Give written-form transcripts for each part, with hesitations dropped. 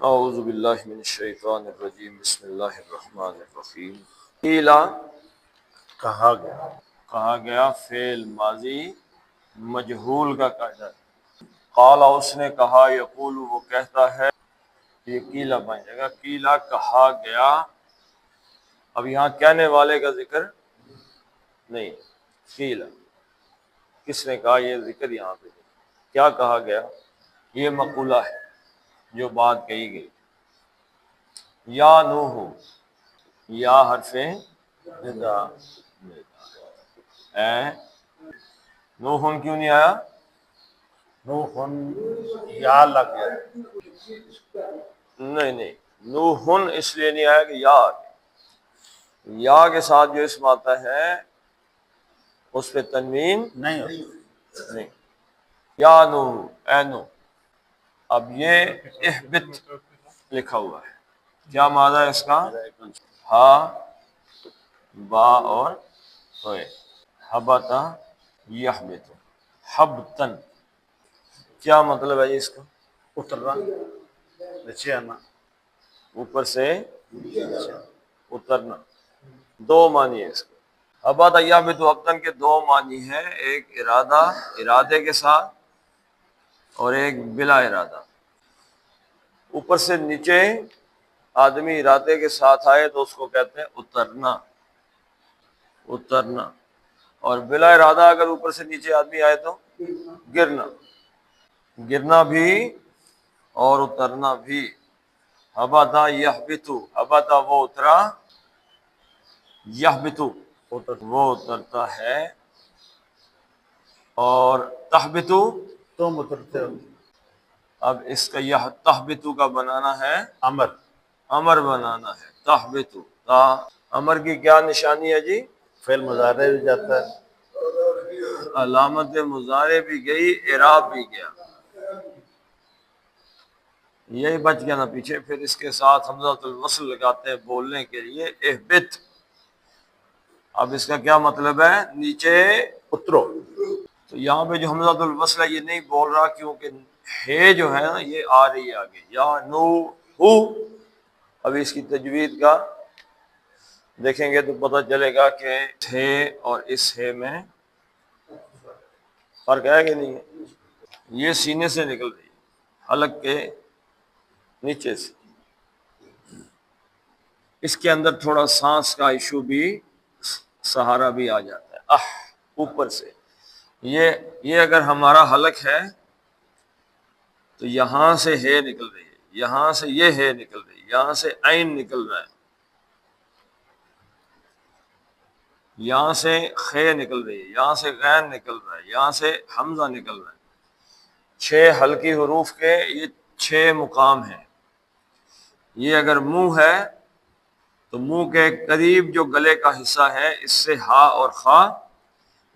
اعوذ باللہ من الشیطان الرجیم بسم اللہ الرحمن الرحیم قیلا کہا گیا فعل ماضی مجہول کا قاعدہ قالا اس نے کہا یقول وہ کہتا ہے یہ قیلا بن جائے گا قیلا کہا گیا اب یہاں کہنے والے کا ذکر نہیں قیلا کس نے کہا یہ ذکر یہاں پہ کیا کہا گیا یہ مقولہ ہے جو بات کہی گئی یا نوح یا حرف ندا نوح کیوں نہیں آیا یا لگ گیا نہیں نوح اس لیے نہیں آیا کہ یا کے ساتھ جو اسم آتا ہے اس پہ تنوین نہیں ہوتا نہیں یا نوح اے نوح اب یہ احبت لکھا ہوا ہے کیا معنی ہے اس کا ہا با اور ہوئے حبتا یحبت حبتن کیا مطلب ہے اس کا اترنا نیچے آنا اوپر سے اترنا دو معنی ہے اس کا حبتا یحبت حبتن کے دو معنی ہیں ایک ارادے کے ساتھ اور ایک بلا ارادہ اوپر سے نیچے آدمی ارادے کے ساتھ آئے تو اس کو کہتے ہیں اترنا اور بلا ارادہ اگر اوپر سے نیچے آدمی آئے تو گرنا بھی اور اترنا بھی حبتا یحبتو حبتا وہ اترا یحبتو وہ اترتا ہے اور تحبتو تم اترتے ہو اب اس کا یہ تحبتو کا بنانا ہے امر بنانا ہے تحبتو امر کی کیا نشانی ہے جی فعل مضارع بھی جاتا ہے علامت مضارع بھی گئی اعراب بھی گیا یہی بچ گیا نا پیچھے پھر اس کے ساتھ حمزۃ الوصل لگاتے ہیں بولنے کے لیے احبت اب اس کا کیا مطلب ہے نیچے اترو تو یہاں پہ جو حمزۃ الوصل ہے یہ نہیں بول رہا کیونکہ ہے جو ہے نا یہ آ رہی ہے آگے یا نو ہو ابھی اس کی تجوید کا دیکھیں گے تو پتہ چلے گا کہ ہے اور اس ہے میں فرق ہے کہ نہیں ہے یہ سینے سے نکل رہی ہے حلق کے نیچے سے اس کے اندر تھوڑا سانس کا ایشو بھی سہارا بھی آ جاتا ہے اوپر سے یہ اگر ہمارا حلق ہے تو یہاں سے ہے نکل رہی ہے یہاں سے یہ ہے نکل رہی ہے یہاں سے عین نکل رہا ہے یہاں سے خے نکل رہی ہے یہاں سے غین نکل رہا ہے یہاں سے حمزہ نکل رہا ہے 6 حلقی حروف کے یہ 6 مقام ہیں یہ اگر منہ ہے تو منہ کے قریب جو گلے کا حصہ ہے اس سے ہا اور خا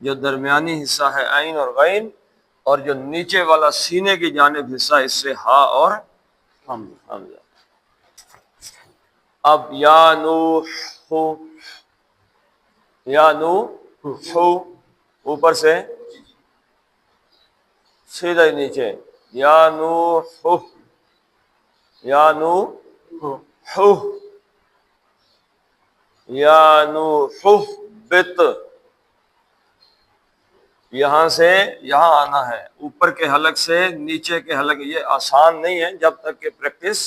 جو درمیانی حصہ ہے عین اور غین اور جو نیچے والا سینے کی جانب حصہ اس سے ہا اور حمزہ اب یا نوح اوپر سے سیدھا ہی نیچے یا نوح یا نوح بت یہاں سے یہاں آنا ہے اوپر کے حلق سے نیچے کے حلق یہ آسان نہیں ہے جب تک کہ پریکٹس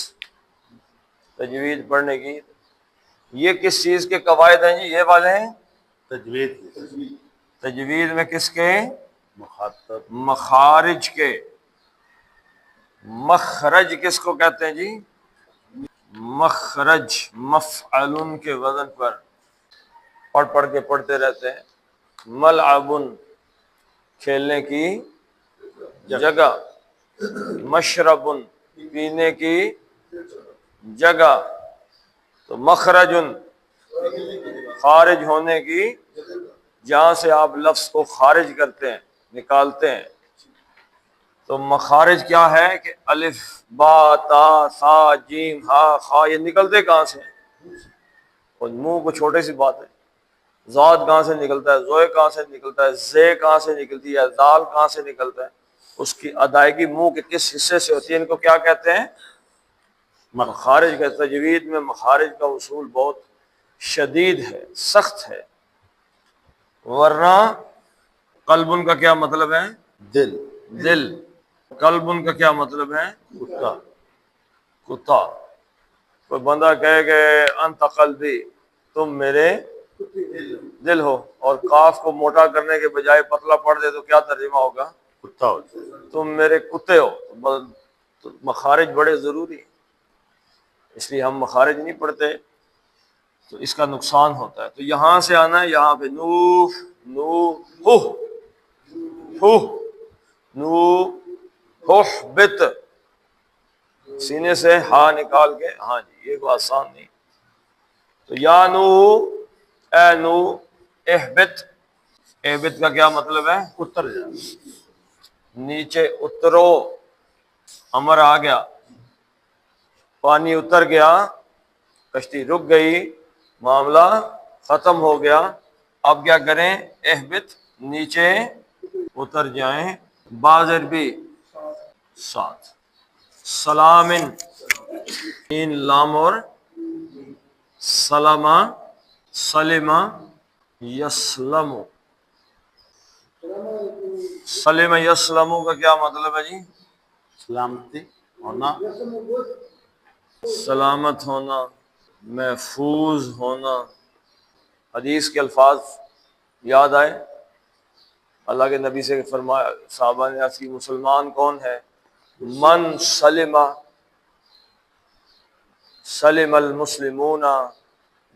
تجوید پڑھنے کی یہ کس چیز کے قواعد ہیں جی یہ والے ہیں تجوید میں کس کے مخاطب مخارج کے مخرج کس کو کہتے ہیں جی مخرج مفعلن کے وزن پر پڑھ کے پڑھتے رہتے ہیں ملعبن کھیلنے کی جگہ مشربن پینے کی جگہ تو مخرجن خارج ہونے کی جہاں سے آپ لفظ کو خارج کرتے ہیں نکالتے ہیں تو مخارج کیا ہے کہ الف با تا سا جیم ہا خا یہ نکلتے کہاں سے اور منہ کو چھوٹی سی بات ہے ذات کہاں سے نکلتا ہے زوئے کہاں سے نکلتا ہے زے کہاں سے نکلتی ہے دال کہاں سے نکلتا ہے اس کی ادائیگی منہ کے کس حصے سے ہوتی ہے ان کو کیا کہتے ہیں مخارج کا تجوید میں مخارج کا اصول بہت شدید ہے، سخت ہے، ورنہ قلبن کا کیا مطلب ہے؟ دل، دل، قلبن کا کیا مطلب ہے؟ کتا، کتا۔ کوئی بندہ کہے کہ انت قلبی، تم میرے دل ہو، اور کاف کو موٹا کرنے کے بجائے پتلا پڑ دے تو کیا ترجمہ ہوگا؟ کتا ہوتا ہے۔ تم میرے کتے ہو۔ تو مخارج بڑے ضروری ہیں، اس لیے ہم مخارج نہیں پڑھتے تو اس کا نقصان ہوتا ہے۔ تو یہاں سے آنا ہے، یہاں پہ نوح، نوح، نوح، نوح بت، سینے سے ہا نکال کے، ہاں جی، یہ کوئی آسان نہیں۔ تو یا نوح، اے نوح، اہبت، اہبت کا کیا مطلب ہے؟ اتر جا، نیچے اترو، امر آ گیا، پانی اتر گیا، کشتی رک گئی، معاملہ ختم ہو گیا۔ اب کیا کریں؟ اہبت، نیچے اتر جائیں۔ بعض عربی ساتھ، سلامن، تین لام اور سلامہ، سلمہ یسلم، سلم یسلم کا کیا مطلب ہے جی؟ سلامتی ہونا، سلامت ہونا، محفوظ ہونا۔ حدیث کے الفاظ یاد آئے، اللہ کے نبی سے فرمایا، صحابہ نے عرض کی مسلمان کون ہے؟ من سلم، سلم المسلمون،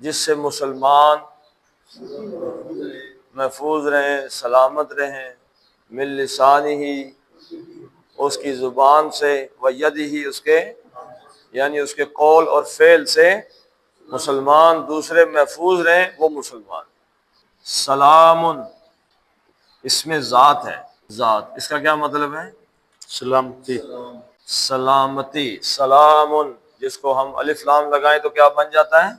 جس سے مسلمان محفوظ رہیں، سلامت رہیں، من لسانہ، اس کی زبان سے، ویدہ، اس کے یعنی اس کے قول اور فعل سے مسلمان دوسرے محفوظ رہیں، وہ مسلمان۔ سلام، اس میں ذات ہے، ذات، اس کا کیا مطلب ہے؟ سلامتی، سلامتی۔ سلام، جس کو ہم الف لام لگائیں تو کیا بن جاتا ہے؟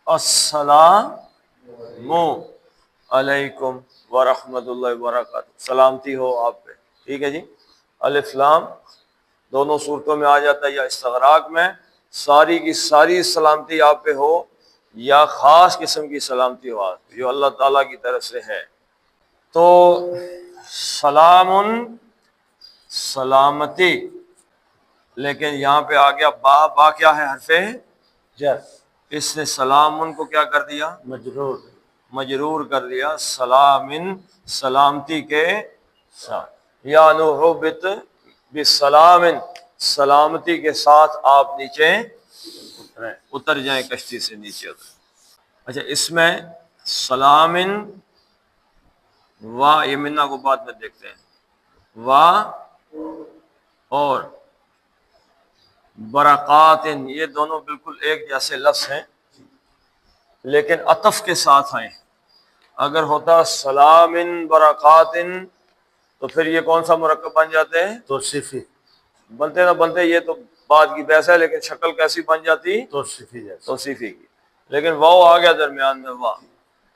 السلام علیکم ورحمۃ اللہ وبرکاتہ، سلامتی ہو آپ پہ، ٹھیک ہے جی۔ الف لام دونوں صورتوں میں آ جاتا ہے، یا استغراق میں ساری کی ساری سلامتی آپ پہ ہو، یا خاص قسم کی سلامتی ہو آپ پہ جو اللہ تعالیٰ کی طرف سے ہے۔ تو سلام، سلامتی، لیکن یہاں پہ آ گیا با، با کیا ہے؟ حرف جر، اس نے سلام کو کیا کر دیا؟ مجرور، مجرور کر دیا، سلامن، سلامتی کے ساتھ۔ یا نوح بت بسلامن، سلامتی کے ساتھ آپ نیچے اترے، اتر جائیں، کشتی سے نیچے اتر۔ اچھا، اس میں سلامن وا، یہ منا کو بعد میں دیکھتے ہیں، وا اور برکات، یہ دونوں بالکل ایک جیسے لفظ ہیں لیکن عطف کے ساتھ آئے۔ اگر ہوتا سلامن برکات تو پھر یہ کون سا مرکب بن جاتے ہیں؟ توصیفی، بنتے نہ بنتے یہ تو بات کی بحث ہے، لیکن شکل کیسی بن جاتی؟ توصیفی جیسے، توصیفی کی۔ لیکن واو آ گیا درمیان میں، واو،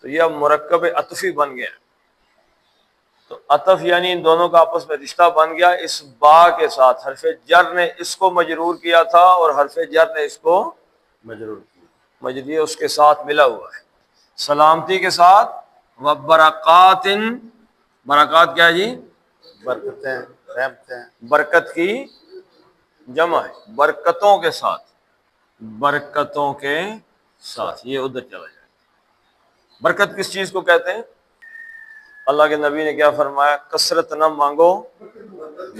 تو یہ اب مرکب عطفی بن گیا۔ تو عطف یعنی ان دونوں کا آپس میں رشتہ بن گیا، اس با کے ساتھ حرف جر نے اس کو مجرور کیا تھا اور حرف جر نے اس کو مجرور کی، مجرور، اس کے ساتھ ملا ہوا ہے، سلامتی کے ساتھ۔ وبرکات، برکات کیا ہے جی؟ برکتیں، رحمتیں، برکت کی جمع ہے، برکتوں کے ساتھ، برکتوں کے ساتھ، یہ ادھر چلا جائے۔ برکت کس چیز کو کہتے ہیں؟ اللہ کے نبی نے کیا فرمایا؟ کثرت نہ مانگو،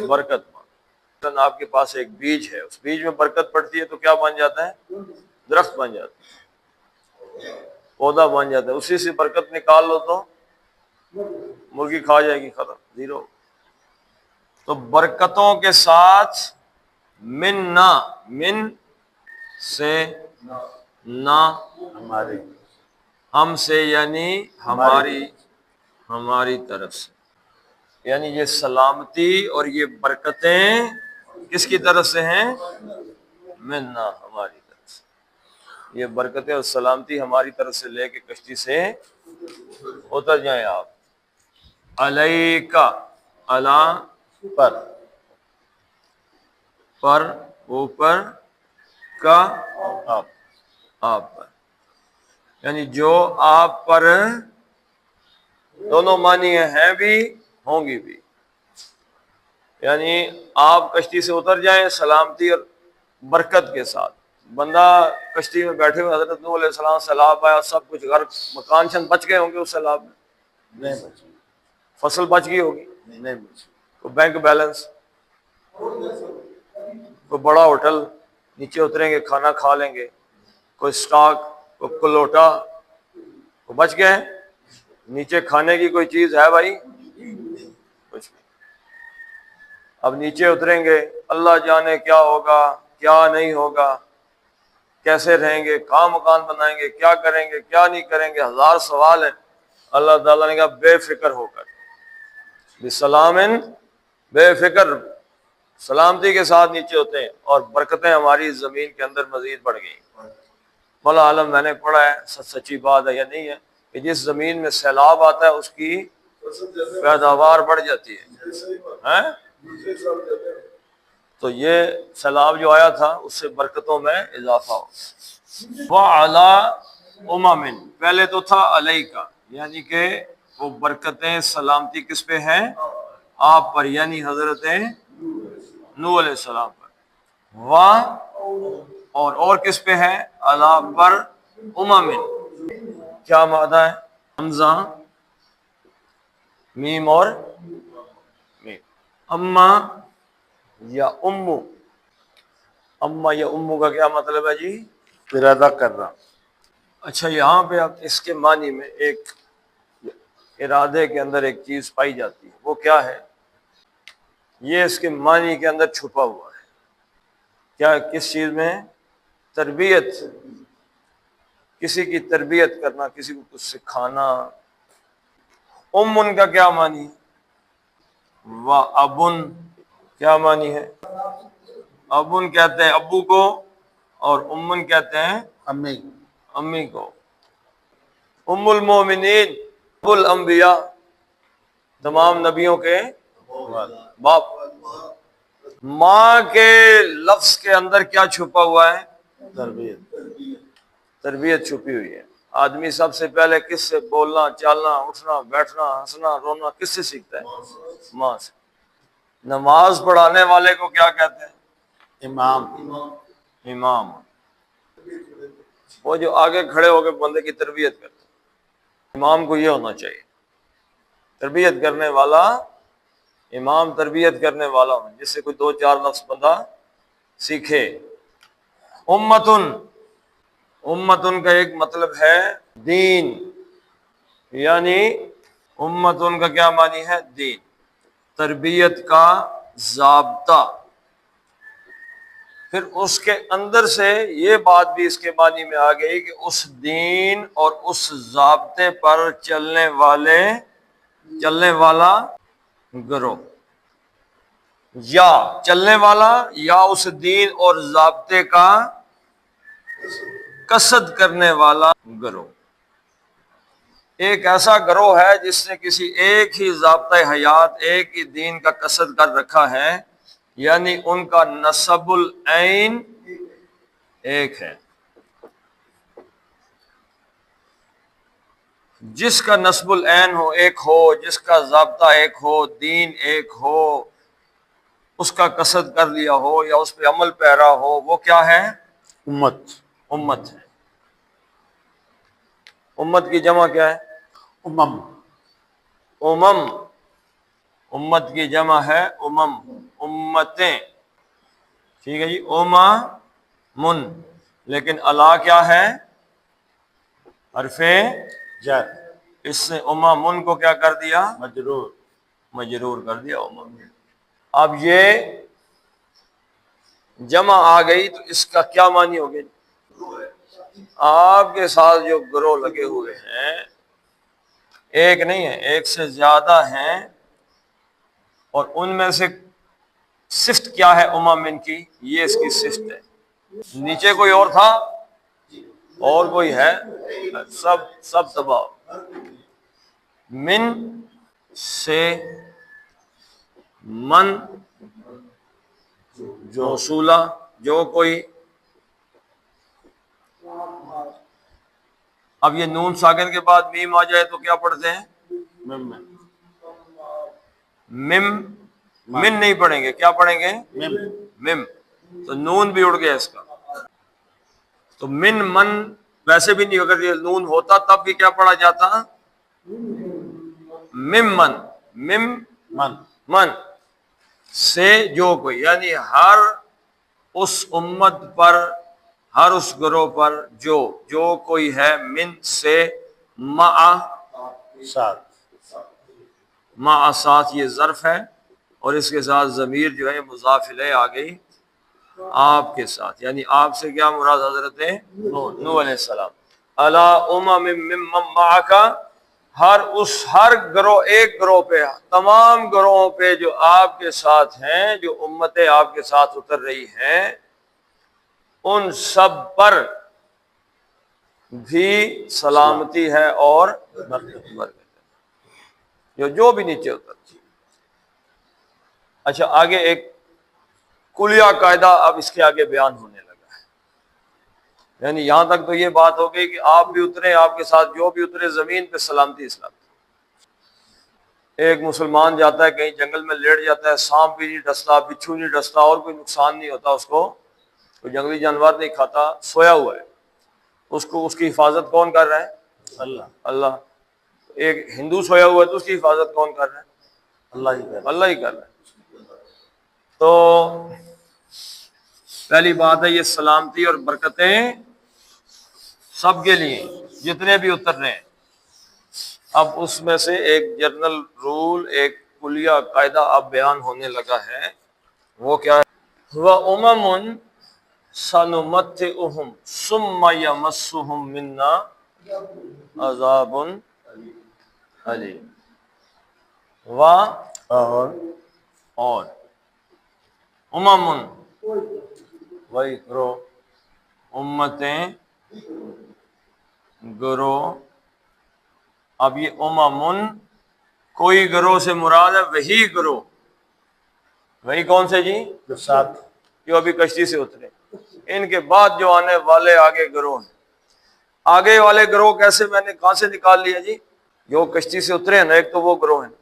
برکت مانگو۔ آپ کے پاس ایک بیج ہے، اس بیج میں برکت پڑتی ہے تو کیا بن جاتا ہے؟ درخت بن جاتا ہے، پودا بن جاتا ہے۔ اسی سے برکت نکال لو تو مرغی کھا جائے گی، ختم، زیرو۔ تو برکتوں کے ساتھ، من نہ، من سے، نہ، ہماری، ہم سے یعنی ہماری طرف سے، یعنی یہ سلامتی اور یہ برکتیں کس کی طرف سے ہیں؟ منا، ہماری طرف سے۔ یہ برکتیں اور سلامتی ہماری طرف سے لے کے کشتی سے اتر جائیں آپ۔ علیکا، علی پر، پر، اوپر، کا آپ آپ پر، یعنی جو آپ پر، دونوں معنی ہیں بھی ہوں گی بھی، یعنی آپ کشتی سے اتر جائیں سلامتی اور برکت کے ساتھ، بندہ کشتی میں بیٹھے ہوئے، حضرت نوح علیہ السلام سیلاب آیا، سب کچھ غرق، مکان چند بچ گئے ہوں گے اس سیلاب میں، نہیں بچی، فصل بچ گئی ہوگی، نہیں بچی، کوئی بینک بیلنس، کوئی بڑا ہوٹل، نیچے اتریں گے کھانا کھا لیں گے، کوئی سٹاک، کوئی کلوٹا، کوئی بچ گئے ہیں؟ نیچے کھانے کی کوئی چیز ہے بھائی؟ کچھ نہیں۔ اب نیچے اتریں گے، اللہ جانے کیا ہوگا کیا نہیں ہوگا، کیسے رہیں گے، کہاں مکان بنائیں گے، کیا کریں گے کیا نہیں کریں گے، ہزار سوال ہیں۔ اللہ تعالیٰ نے کہا بے فکر ہو کر، بسلام، بے فکر سلامتی کے ساتھ نیچے ہوتے ہیں، اور برکتیں ہماری زمین کے اندر مزید بڑھ گئیں۔ مولا عالم میں نے پڑھا ہے، سچی بات ہے یا نہیں ہے، کہ جس زمین میں سیلاب آتا ہے اس کی پیداوار بڑھ جاتی ہے، تو یہ سیلاب جو آیا تھا اس سے برکتوں میں اضافہ ہو۔ وَعَلَىٰ أُمَمٍ، پہلے تو تھا علیہ کا، یعنی کہ وہ برکتیں سلامتی کس پہ ہیں؟ آپ پر، یعنی حضرت نوح علیہ السلام پر۔ اور کس پہ ہے؟ اللہ پر، کیا مادہ ہے؟ حمزہ، میم اور میم، اما یا امو، اما یا امو کا کیا مطلب ہے جی؟ ارادہ کرنا، اچھا، یہاں پہ اب اس کے معنی میں ایک ارادے کے اندر ایک چیز پائی جاتی ہے، وہ کیا ہے؟ یہ اس کے معنی کے اندر چھپا ہوا ہے، کیا؟ کس چیز میں؟ تربیت، کسی کی تربیت کرنا، کسی کو کچھ سکھانا۔ ان کا کیا معنی؟ و ابن، کیا معنی ہے؟ ابن کہتے ہیں ابو کو، اور امن کہتے ہیں امی، امی کو۔ ام المومنین، ابو الانبیاء، تمام نبیوں کے باپ۔ ماں کے لفظ کے اندر کیا چھپا ہوا ہے؟ تربیت، تربیت چھپی ہوئی ہے۔ آدمی سب سے پہلے کس سے بولنا، چالنا، اٹھنا، بیٹھنا، ہنسنا، رونا کس سے سیکھتا ہے؟ ماں سے۔ نماز پڑھانے والے کو کیا کہتے ہیں؟ امام، امام، وہ جو آگے کھڑے ہو کے بندے کی تربیت کرتے ہیں۔ امام کو یہ ہونا چاہیے، تربیت کرنے والا، امام تربیت کرنے والا ہو، جس سے کوئی دو چار لفظ بندہ سیکھے۔ امتن، امتن کا ایک مطلب ہے دین، یعنی امتن کا کیا معنی ہے؟ دین، تربیت کا ضابطہ۔ پھر اس کے اندر سے یہ بات بھی اس کے معنی میں آ گئی کہ اس دین اور اس ضابطے پر چلنے والا گروہ، یا چلنے والا، یا اس دین اور ضابطے کا قصد کرنے والا گروہ۔ ایک ایسا گروہ ہے جس نے کسی ایک ہی ضابطۂ حیات، ایک ہی دین کا قصد کر رکھا ہے، یعنی ان کا نسب العین ایک ہے۔ جس کا نسب العین ہو، ایک ہو، جس کا ضابطہ ایک ہو، دین ایک ہو، اس کا قصد کر لیا ہو یا اس پہ عمل پیرا ہو، وہ کیا ہے؟ امت، امت ہے۔ امت کی جمع کیا ہے؟ امم، امم، امت کی جمع ہے امم، امتیں، ٹھیک ہے جی، من، لیکن اللہ کیا ہے؟ حرف جر، اس سے من کو کیا کر دیا؟ مجرور، مجرور کر دیا امم۔ اب یہ جمع آ گئی تو اس کا کیا معنی ہو گیا؟ آپ کے ساتھ جو گروہ لگے ہوئے ہیں، ایک نہیں ہے، ایک سے زیادہ ہیں، اور ان میں سے صفت کیا ہے امم کی؟ یہ اس کی صفت ہے۔ نیچے کوئی اور تھا، اور کوئی ہے، سب تباہ۔ من سے، من موصولہ، جو کوئی، اب یہ نون ساکن کے بعد میم آ جائے تو کیا پڑھتے ہیں؟ مم مم من نہیں پڑھیں گے، کیا پڑھیں گے؟ مم مم. تو نون بھی اڑ گیا اس کا. تو من من ویسے بھی نہیں، اگر یہ نون ہوتا تب بھی کیا پڑھا جاتا؟ مم من. مم من من سے جو کوئی، یعنی ہر اس امت پر، ہر اس گروہ پر جو کوئی ہے، من سے، مع ساتھ یہ ظرف ہے، اور اس کے ساتھ ضمیر جو ہے مضاف الیہ آ گئی آپ کے ساتھ، یعنی آپ سے کیا مراد؟ حضرت نوح علیہ السلام. الا امم ممن معک، ہر گروہ، ایک گروہ پہ، تمام گروہوں پہ جو آپ کے ساتھ ہیں، جو امتیں آپ کے ساتھ اتر رہی ہیں، ان سب پر بھی سلامتی ہے اور برکت ہے، جو بھی نیچے اترتی. اچھا، آگے ایک کلیہ قاعدہ اب اس کے آگے بیان ہونے لگا ہے، یعنی یہاں تک تو یہ بات ہو گئی کہ آپ بھی اترے، آپ کے ساتھ جو بھی اترے، زمین پہ سلامتی سلامتی. ایک مسلمان جاتا ہے کہیں جنگل میں، لیٹ جاتا ہے، سانپ بھی نہیں ڈستا، بچھو نہیں ڈستا، اور کوئی نقصان نہیں ہوتا اس کو، کوئی جنگلی جانور نہیں کھاتا، سویا ہوا ہے، اس کی حفاظت کون کر رہا ہے؟ اللہ. ایک ہندو سویا ہوا ہے تو اس کی حفاظت کون کر رہا ہے؟ اللہ ہی کر رہا ہے. تو پہلی بات ہے یہ سلامتی اور برکتیں سب کے لیے، جتنے بھی اتر رہے ہیں. اب اس میں سے ایک جنرل رول، ایک کلیہ قاعدہ اب بیان ہونے لگا ہے، وہ کیا ہے؟ وَأُمَمٌ سَنُمَتِّعُهُمْ ثُمَّ يَمَسُّهُمْ مِنَّا عَذَابٌ علیم. اور امم، وہی گروہ، امتیں، گروہ. اب یہ امم، کوئی گروہ سے مراد ہے وہی گروہ. وہی کون سے جی؟ جو ساتھ جو ابھی کشتی سے اترے، ان کے بعد جو آنے والے آگے گروہ ہیں. آگے والے گروہ کیسے، میں نے کہاں سے نکال لیا جی؟ جو کشتی سے اترے ہیں نا، ایک تو وہ گروہ ہیں،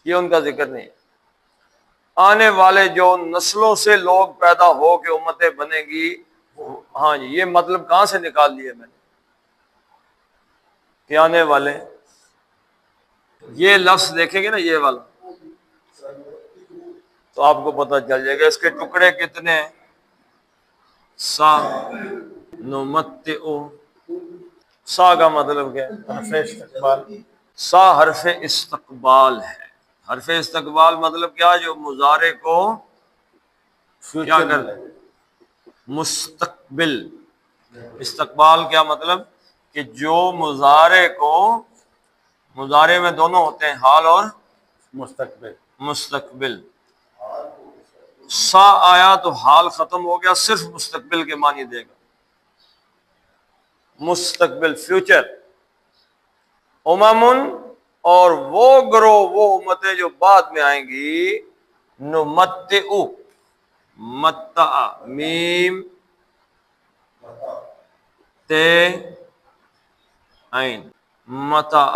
یہ ان کا ذکر نہیں ہے. آنے والے جو نسلوں سے لوگ پیدا ہو کے امتیں بنے گی، ہاں جی، یہ مطلب کہاں سے نکال لیا میں نے کہ آنے والے. یہ لفظ دیکھیں گے نا، یہ والا، تو آپ کو پتہ چل جائے گا اس کے ٹکڑے کتنے ہیں. سا نمتعو، سا کا مطلب کیا ہے؟ حرف استقبال. سا حرف استقبال ہے. حرف استقبال مطلب کیا؟ جو مضارع کو کیا کر لے، مستقبل. استقبال کیا مطلب؟ کہ جو مضارع کو، مضارع میں دونوں ہوتے ہیں، حال اور مستقبل. سا آیا تو حال ختم ہو گیا، صرف مستقبل کے معنی دے گا، مستقبل، فیوچر. امم، اور وہ گروہ، وہ امتیں جو بعد میں آئیں گی، نمتعو، متع، میم تے عین، متع،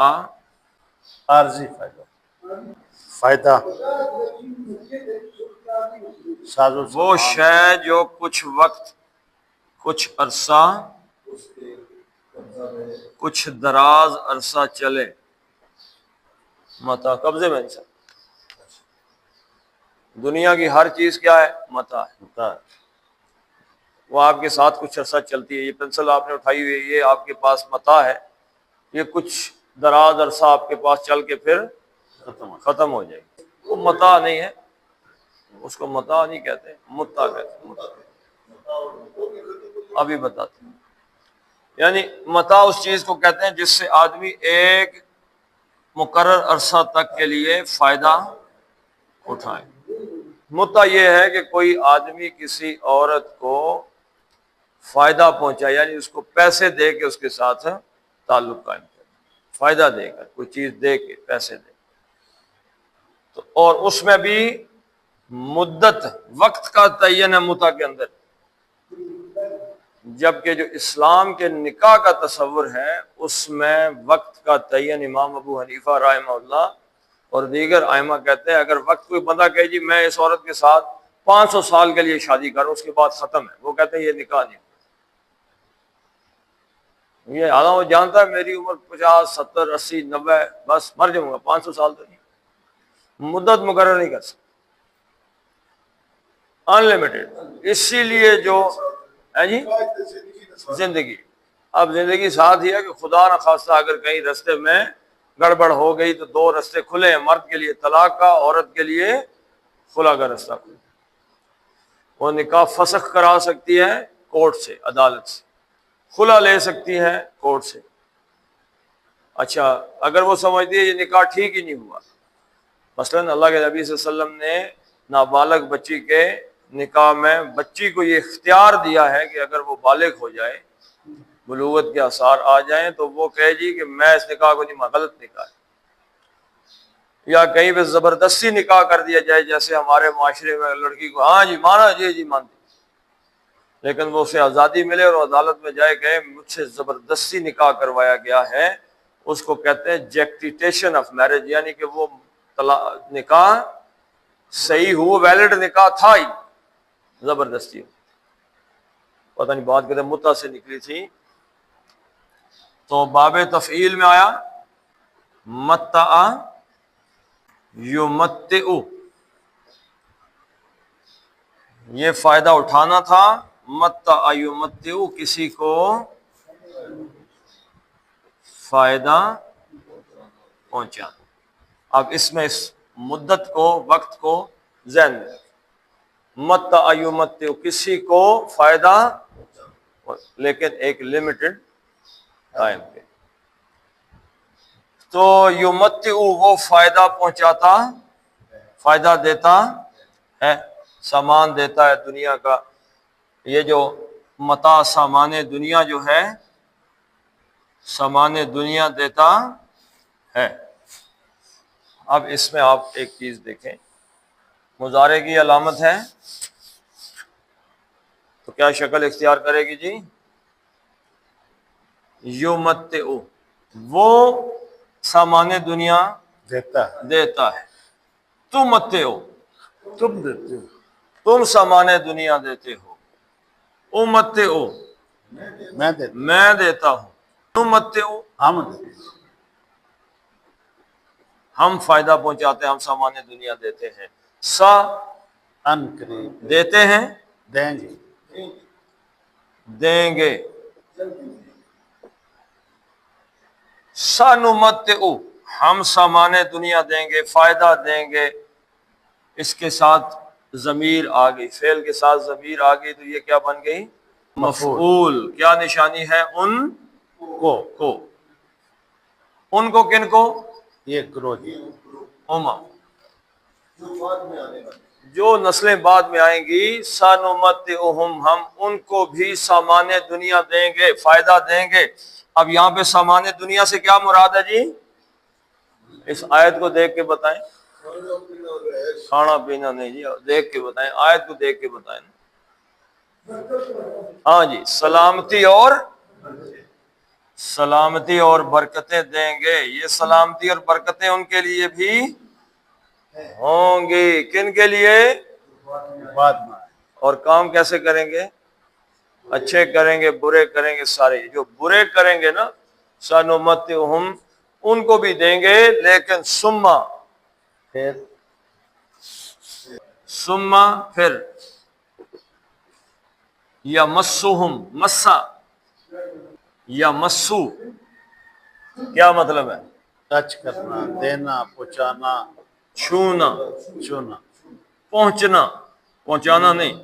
عارضی فائدہ ساز و وہ شے جو کچھ وقت، کچھ عرصہ، کچھ دراز عرصہ چلے. متاع قبضے میں نہیں. دنیا کی ہر چیز کیا ہے؟ متاع ہے. وہ آپ کے ساتھ کچھ عرصہ چلتی ہے. یہ پنسل آپ نے اٹھائی ہوئی ہے، یہ آپ کے پاس متاع ہے، یہ کچھ دراز عرصہ آپ کے پاس چل کے پھر ختم ہو جائے گی. وہ متاع نہیں ہے، اس کو متاع نہیں کہتے، متاع کہتے ہیں. ابھی بتاتے ہیں. یعنی متاع اس چیز کو کہتے ہیں جس سے آدمی ایک مقرر عرصہ تک کے لیے فائدہ اٹھائے. متع یہ ہے کہ کوئی آدمی کسی عورت کو فائدہ پہنچائے، یعنی اس کو پیسے دے کے اس کے ساتھ تعلق قائم کرے، فائدہ دے کر، کوئی چیز دے کے، پیسے دے. تو اور اس میں بھی مدت، وقت کا تعین ہے متع کے اندر، جبکہ جو اسلام کے نکاح کا تصور ہے اس میں وقت کا تعین امام ابو حنیفہ رحمہ اللہ اور دیگر ائمہ کہتے ہیں اگر وقت کوئی بندہ کہے جی میں اس عورت کے ساتھ 500 سال کے لیے شادی کروں اس کے بعد ختم ہے، وہ کہتے ہیں یہ نکاح نہیں، یہ حالانکہ وہ جانتا ہے میری عمر 50 70 80 90 بس مر جاؤں گا، 500 سال تو نہیں، مدت مقرر نہیں کر سکتا، ان لمیٹڈ۔ اسی لیے جو ہے جی زندگی، اب زندگی ساتھ ہی ہے کہ خدا نہ خواستہ اگر کہیں رستے میں گڑبڑ ہو گئی تو 2 رستے کھلے ہیں، مرد کے لیے طلاق کا، عورت کے لیے خلا کا رستہ کھلا، وہ نکاح فسخ کرا سکتی ہے کورٹ سے، عدالت سے، خلا لے سکتی ہے کورٹ سے۔ اچھا اگر وہ سمجھتی ہے یہ نکاح ٹھیک ہی نہیں ہوا، مثلاً اللہ کے نبی صلی اللہ علیہ وسلم نے نابالغ بچی کے نکاح میں بچی کو یہ اختیار دیا ہے کہ اگر وہ بالغ ہو جائے، بلوغت کے آثار آ جائیں تو وہ کہے جی کہ میں اس نکاح کو نہیں مانتا، غلط نکاح ہے، یا کہیں پہ زبردستی نکاح کر دیا جائے جیسے ہمارے معاشرے میں لڑکی کو ہاں جی مانا جی مانتی، لیکن وہ اسے آزادی ملے اور عدالت میں جائے کہ مجھ سے زبردستی نکاح کروایا گیا ہے، اس کو کہتے ہیں جیکٹیٹیشن آف میرج، یعنی کہ وہ نکاح صحیح ہو، ویلڈ نکاح تھا ہی، زبردستی، پتہ نہیں بات کہتے متع سے نکلی تھی، تو باب تفعیل میں آیا متع یمتع، یہ فائدہ اٹھانا تھا، متع یمتع کسی کو فائدہ پہنچانا۔ اب اس میں اس مدت کو، وقت کو ذہن میں رکھیں، متع یمتع کسی کو فائدہ، لیکن ایک لمیٹڈ ٹائم پہ، تو یمتع وہ فائدہ پہنچاتا، فائدہ دیتا ہے، سامان دیتا ہے دنیا کا، یہ جو متاع سامان دنیا جو ہے، سامان دنیا دیتا ہے۔ اب اس میں آپ ایک چیز دیکھیں، مضارع کی علامت ہے تو کیا شکل اختیار کرے گی جی؟ یمتع، وہ سامان دنیا دیتا ہے، تمتع، تم دیتے ہو، تم سامان دنیا دیتے ہو، امتع، میں دیتا ہوں، میں دیتا ہوں، تمتع، ہم دیتے ہیں، ہم فائدہ پہنچاتے ہیں، ہم سامان دنیا دیتے ہیں، سا ان قریب دیتے ہیں، دیں گے، دیں گے، سنمتع، ہم سامان دنیا دیں گے، فائدہ دیں گے، اس کے ساتھ ضمیر آ گئی، فعل کے ساتھ ضمیر آ گئی تو یہ کیا بن گئی؟ مفعول۔ کیا نشانی ہے؟ ان کو، ان کو کن کو؟ یہ گروہ جی، امم، جو نسلیں بعد میں آئیں گی، سنمتعہم، ہم ان کو بھی سامان دنیا دیں گے، فائدہ دیں گے۔ اب یہاں پہ سامان دنیا سے کیا مراد ہے جی؟ اس آیت کو دیکھ کے بتائیں، کھانا پینا نہیں جی، دیکھ کے بتائیں، آیت کو دیکھ کے بتائیں۔ ہاں جی، سلامتی اور برکتیں دیں گے، یہ سلامتی اور برکتیں ان کے لیے بھی ہوں گی، کن کے لیے؟ بعد میں اور کام کیسے کریں گے؟ اچھے کریں گے، برے کریں گے، سارے جو برے کریں گے نا، سنمتعہم، ان کو بھی دیں گے، لیکن پھر پھر یمسہم، مسا یا مسو، کیا مطلب ہے؟ ٹچ کرنا، دینا، پہنچانا، چھونا، چھونا، پہنچنا، پہنچانا نہیں،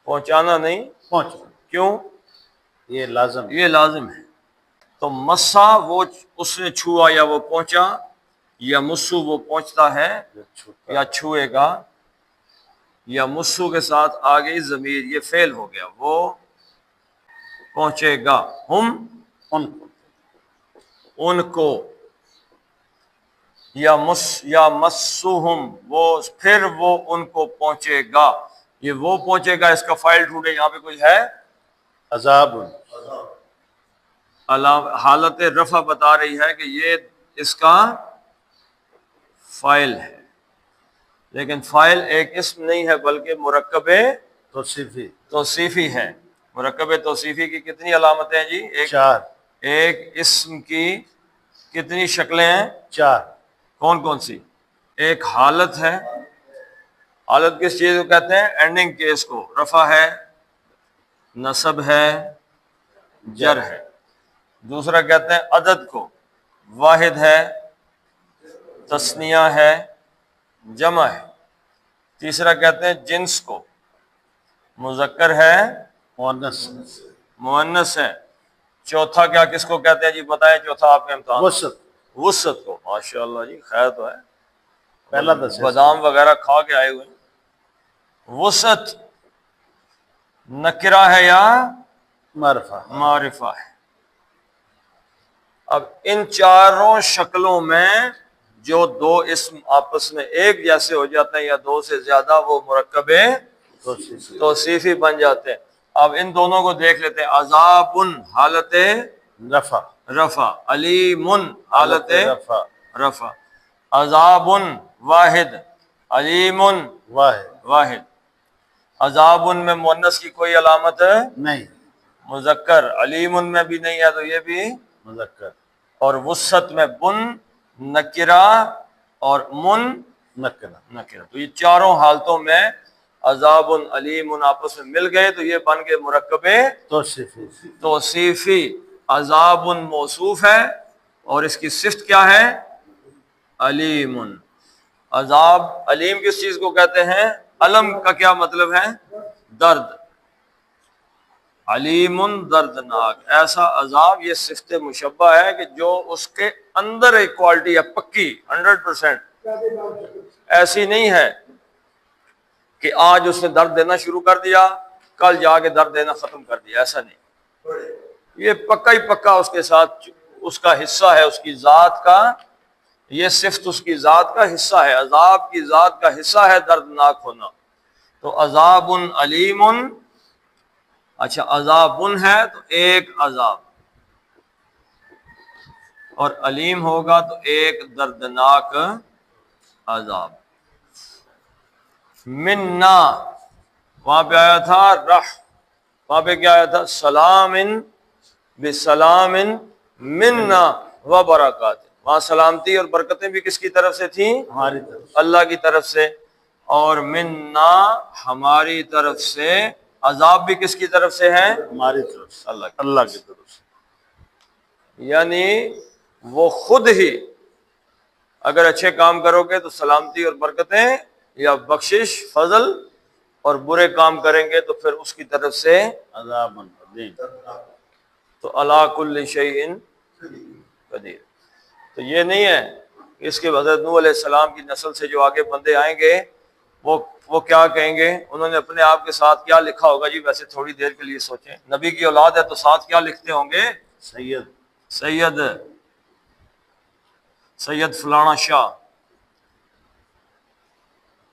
پہنچانا نہیں، پہنچنا، کیوں؟ یہ لازم ہے، یہ لازم ہے، تو مسا وہ اس نے چھوا یا وہ پہنچا، یا مسو وہ پہنچتا ہے جو چھوٹا یا چھوئے گا، یا مسو کے ساتھ آ گئی ضمیر، یہ فعل ہو گیا، وہ پہنچے گا، ہم ان کو، ان کو، یا مسوہم، وہ پھر وہ ان کو پہنچے گا، یہ وہ پہنچے گا، اس کا فائل ڈھونڈے، یہاں پہ کوئی ہے؟ عذاب، حالت رفع بتا رہی ہے کہ یہ اس کا فاعل ہے، لیکن فاعل ایک اسم نہیں ہے بلکہ مرکب توصیفی توصیفی ہے۔ مرکب توصیفی کی کتنی علامتیں ہیں جی؟ چار، ایک اسم کی کتنی شکلیں ہیں؟ چار۔ کون کون سی؟ ایک حالت ہے، حالت کس چیز کو کہتے ہیں؟ اینڈنگ کیس کو۔ رفع ہے، نصب ہے، جر ہے۔ دوسرا کہتے ہیں عدد کو، واحد ہے، تثنیہ ہے، جمع ہے۔ تیسرا کہتے ہیں جنس کو، مذکر ہے، مؤنث، مؤنث ہے۔ چوتھا کیا کس کو کہتے ہیں جی؟ بتائیں چوتھا آپ کے امتحان۔ وسط، وسط کو۔ ماشاءاللہ جی، خیر تو ہے، پہلا دس ہے۔ بادام وغیرہ کھا کے آئے ہوئے ہیں۔ وسط نکرہ ہے یا معرفہ، معرفہ ہے؟ اب ان چاروں شکلوں میں جو دو اسم آپس میں ایک جیسے ہو جاتے ہیں یا دو سے زیادہ، وہ مرکب توصیفی، توصیفی بن جاتے ہیں۔ اب ان دونوں کو دیکھ لیتے ہیں۔ عذاب حالت رفع، رفع، علیم حالت رفع، رفع، عذاب واحد، علیم واحد، واحد۔ عذاب میں مؤنث کی کوئی علامت ہے؟ نہیں، مذکر۔ علیم میں بھی نہیں ہے تو یہ بھی۔ مذکر، اور وسط میں بن، نکرہ اور من نکرہ، نکرہ۔ تو یہ چاروں حالتوں میں عذاب علیم آپس میں مل گئے تو یہ بن کے مرکب توصیفی، توصیفی۔ عذاب موصوف ہے اور اس کی صفت کیا ہے؟ علیم۔ عذاب، علیم کس چیز کو کہتے ہیں؟ علم کا کیا مطلب ہے؟ درد۔ علیم دردناک، ایسا عذاب، یہ صفت مشبہ ہے کہ جو اس کے اندر ایک کوالٹی ہے پکی 100%، ایسی نہیں ہے کہ آج اس نے درد دینا شروع کر دیا کل جا کے درد دینا ختم کر دیا، ایسا نہیں۔ یہ پکا ہی پکا اس کے ساتھ اس کا حصہ ہے، اس کی ذات کا، یہ صفت اس کی ذات کا حصہ ہے، عذاب کی ذات کا حصہ ہے دردناک ہونا۔ تو عذاب علیم، اچھا عذاب ہے تو ایک عذاب، اور علیم ہوگا تو ایک دردناک عذاب۔ منا، وہاں پہ آیا تھا رح، وہاں پہ کیا آیا تھا؟ سلام بسلام منا و برکات۔ وہاں سلامتی اور برکتیں بھی کس کی طرف سے تھیں؟ ہماری طرف، اللہ کی طرف سے۔ اور منا ہماری طرف سے، عذاب بھی کس کی طرف سے ہے؟ ہماری طرف سے، اللہ کی اللہ کی طرف سے۔ یعنی وہ خود ہی اگر اچھے کام کرو گے تو سلامتی اور برکتیں یا بخشش، فضل، اور برے کام کریں گے تو پھر اس کی طرف سے عذاب عظیم، تو علی کل شیء قدیر۔ تو یہ نہیں ہے کہ اس کے حضرت نوح علیہ السلام کی نسل سے جو آگے بندے آئیں گے وہ کیا کہیں گے؟ انہوں نے اپنے آپ کے ساتھ کیا لکھا ہوگا جی؟ ویسے تھوڑی دیر کے لیے سوچیں، نبی کی اولاد ہے تو ساتھ کیا لکھتے ہوں گے؟ سید، سید فلانا شاہ۔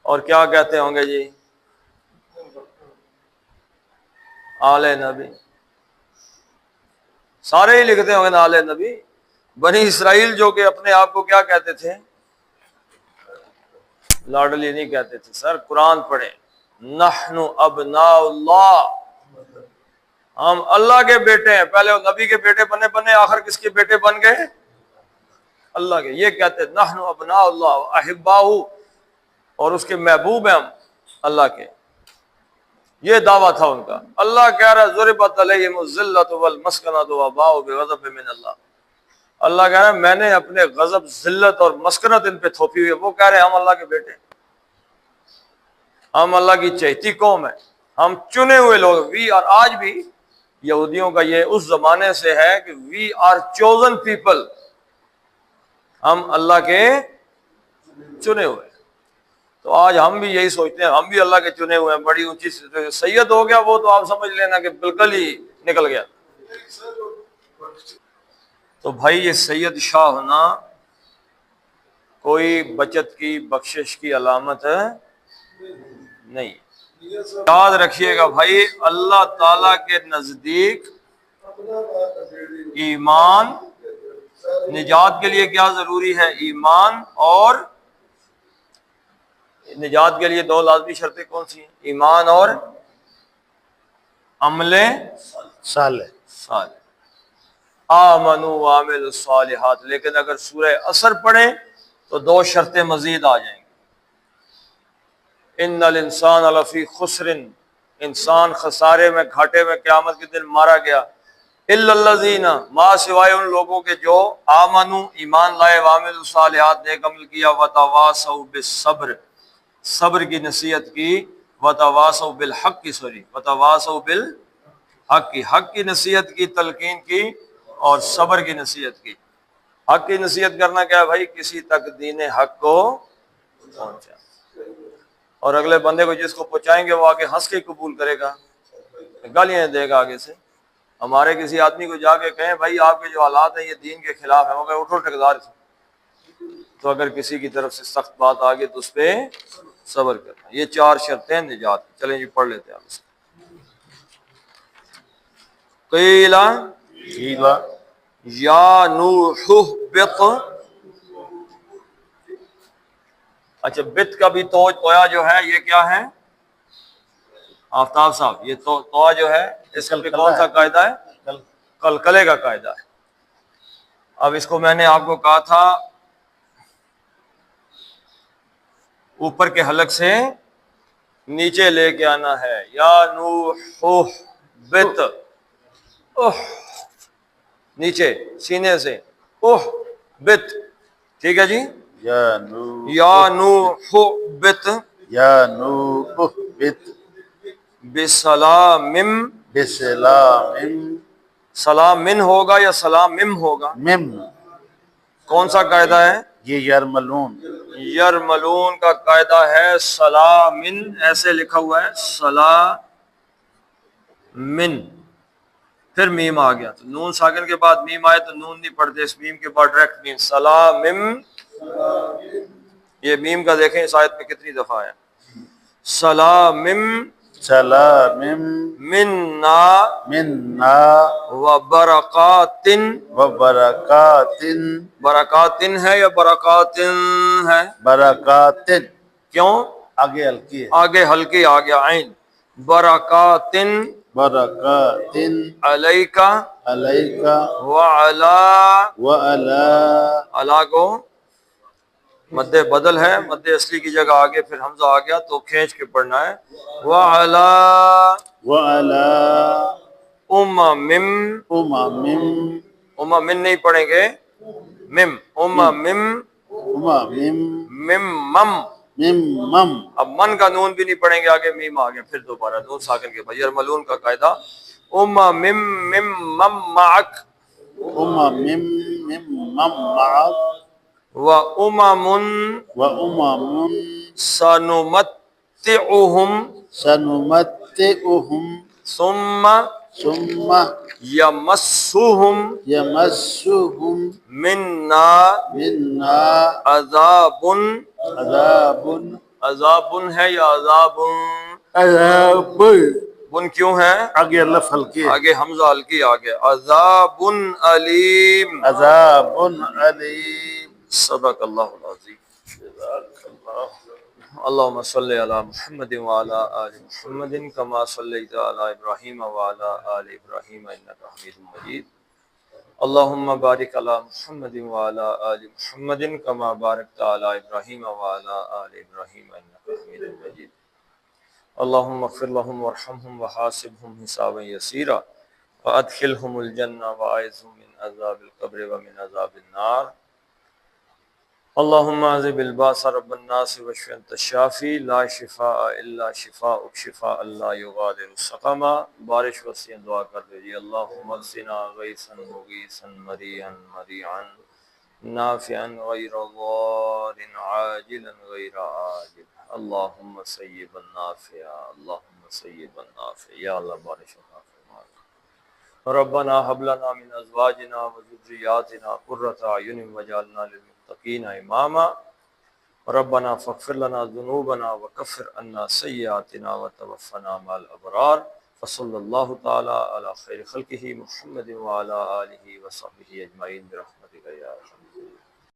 اور کیا کہتے ہوں گے جی؟ آل نبی، سارے ہی لکھتے ہوں گے نا آل نبی۔ بنی اسرائیل جو کہ اپنے آپ کو کیا کہتے تھے؟ لاڈلی نہیں کہتے تھے سر، قرآن پڑھیں، نحن ابناء اللہ، ہم اللہ کے بیٹے ہیں۔ پہلے وہ نبی کے بیٹے بنے، آخر کس کے بیٹے بن گئے؟ اللہ کے۔ یہ کہتے ہیں نحن ابناء اللہ احباہ، اور اس کے محبوب ہیں ہم اللہ کے، یہ دعویٰ تھا ان کا۔ اللہ کہہ رہا ہے ضربت علیہم الذلۃ والمسکنۃ وباؤوا بغضب من اللہ۔ اللہ کہہ رہا ہے میں نے اپنے غضب، ذلت اور مسکنت ان پہ تھوپی ہوئی ہے۔ وہ کہہ رہے ہیں ہم اللہ کے بیٹے ہیں، ہم اللہ کی چہیتی قوم ہے، ہم چنے ہوئے لوگ۔ وی اور آج بھی یہودیوں کا یہ اس زمانے سے ہے کہ وی آر چوزن پیپل، ہم اللہ کے چنے ہوئے۔ تو آج ہم بھی یہی سوچتے ہیں، ہم بھی اللہ کے چنے ہوئے ہیں۔ بڑی اونچی سید ہو گیا وہ تو آپ سمجھ لینا کہ بالکل ہی نکل گیا۔ تو بھائی یہ سید شاہ ہونا کوئی بچت کی، بخشش کی علامت نہیں۔ یاد رکھیے گا بھائی، اللہ تعالی کے نزدیک ایمان، نجات کے لیے کیا ضروری ہے؟ ایمان، اور نجات کے لیے دو لازمی شرطیں کون سی ہیں؟ ایمان اور عمل صالح. صالح. آمنوا وعملوا الصالحات. لیکن اگر سورہ عصر پڑھیں تو دو شرطیں مزید آ جائیں گی. ان الانسان لفی خسر، انسان خسارے میں، گھاٹے میں قیامت کے دن مارا گیا. الا الذین، ما سوائے ان لوگوں کے جو آمنوا، ایمان لائے، وعملوا الصالحات، نیک عمل کیا، وتواصوا بالصبر، صبر کی نصیحت کی، وتواصوا بالحق کی، وتواصوا بالحق کی، حق کی نصیحت کی، تلقین کی، اور صبر کی نصیحت کی. حق کی نصیحت کرنا کیا ہے بھائی؟ کسی تک دین حق کو پہنچا، اور اگلے بندے کو جس کو پہنچائیں گے وہ آگے ہنس کے قبول کرے گا، گالیاں دے گا آگے سے. ہمارے کسی آدمی کو جا کے کہیں بھائی آپ کے جو حالات ہیں یہ دین کے خلاف ہیں، وہ کہے اٹھو ٹھیکیدار سے. تو اگر کسی کی طرف سے سخت بات آ گئی تو اس پہ صبر کرنا. یہ چار شرطیں نجات. چلیں جی پڑھ لیتے ہیں آپ سے. قیل قیل یا نوح اہبط. اچھا، بت کا بھی تویا جو ہے یہ کیا ہے آفتاب صاحب؟ یہ تو جو ہے اس پہ کون سا قاعدہ ہے؟ کلکلے کا قاعدہ ہے. اب اس کو میں نے آپ کو کہا تھا اوپر کے حلق سے نیچے لے کے آنا ہے. یا نوح اہبط، نیچے سینے سے، اہبط. ٹھیک ہے جی. یا نوح یا نوح اہبط یا نوح اہبط بسلام. بسلام سلام من ہوگا یا سلام مم ہوگا؟ مم. کون سا قاعدہ ہے؟ یہ یرملون. یرملون کا قاعدہ ہے سلامن، ایسے لکھا ہوا ہے سلامن، پھر میم آ گیا تو نون ساکن کے بعد میم آئے تو نون نہیں پڑھتے، اس میم کے بعد ڈائریکٹ میم. سلامم، یہ میم کا دیکھیں اس آیت میں کتنی دفعہ ہے. سلامم سلام منا منا وبرکات. وبرکات. برکاتن ہے یا برکاتن ہے؟ برکات. کیوں؟ آگے ہلکی ہے. آگے ہلکی آ گیا عین. برکاتن برکات علیکا علیکا وعلا. وعلا. علا کو مد بدل ہے، مد اصلی کی جگہ آگے پھر حمزہ آ گیا تو کھینچ کے پڑھنا ہے. وعلا وعلا امم. امم. من نہیں پڑھیں گے، مم. امم امم. مم. مم. اب من کا نون بھی نہیں پڑھیں گے، آگے میم آ گیا پھر دوبارہ نون ساکن کے بعد. یرملون کا قاعدہ مم معک امم. معك و امم وامم سنمتعهم سنمتعهم ثم ثم يمسهم يمسهم منا منا عذاب. عذاب. عذاب ہے یا عذاب؟ عذاب. بن کیوں ہے؟ آگے اللہ ہلکی ہے. آگے حمزہ ہلکی آگے. عذاب علیم. عذاب علیم. صدق اللہ العظیم. اللهم صل على محمد وعلى آل محمد كما صليت على إبراهيم وعلى آل إبراهيم إنك حميد مجيد. اللهم بارك على محمد وعلى آل محمد كما باركت على إبراهيم وعلى آل إبراهيم إنك حميد مجيد. اللهم اغفر لهم وارحمهم وحاسبهم حسابا يسيرا وأدخلهم الجنة وأعذهم من عذاب القبر ومن عذاب النار. اللهم اذهب الباس رب الناس واشف انت الشافي لا شفاء الا شفاءك شفاء لا يغادر سقما. بارش وسیع دعا کر دیجیے. اللهم اسقنا غيثا مغيثا مريعا مريعا نافعا غير ضار عاجلا غير آجل. اللهم سيبا نافعا، اللهم سيبا نافعا. یا اللہ بارش عطا فرما. ربنا هب لنا من ازواجنا وذرياتنا قرة اعين واجعلنا للمتقين اماما. ربنا فاغفر لنا ذنوبنا وكفر عنا سيئاتنا وتوفنا مع الابرار. فصلی اللہ تعالی علی خیر خلقہ محمد وعلی آلہ وصحبہ اجمعین برحمتک یا ارحم الراحمین.